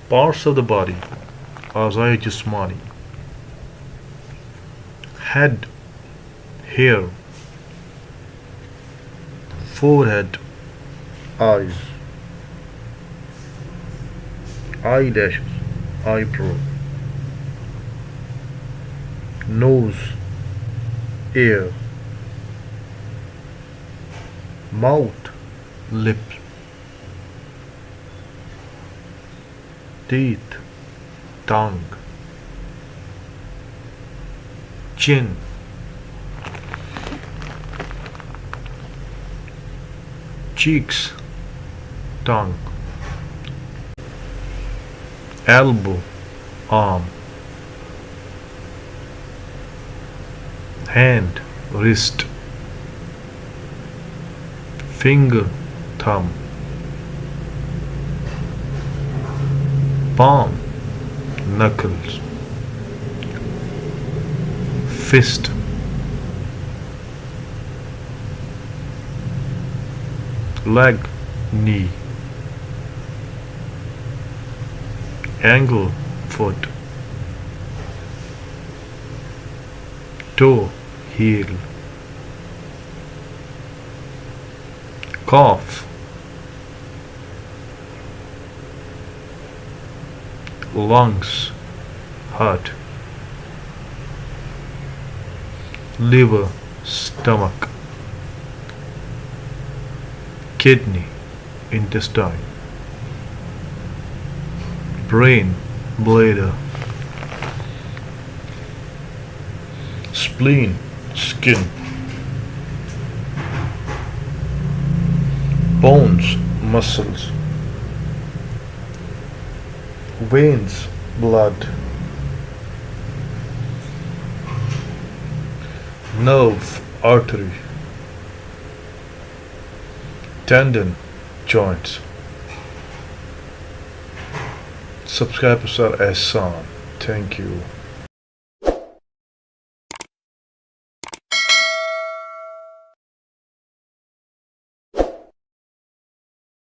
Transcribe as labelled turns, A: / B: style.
A: Parts of the body اعضائے جسمانی head hair forehead eyes eyelashes eyebrow nose ear mouth lip teeth tongue chin cheeks tongue elbow arm hand wrist finger thumb palm knuckles fist leg knee ankle foot toe heel cough lungs heart liver stomach kidney intestine brain bladder spleen skin bones muscles veins blood nerve artery tendon joints. Subscribers are Ahsan. Thank you.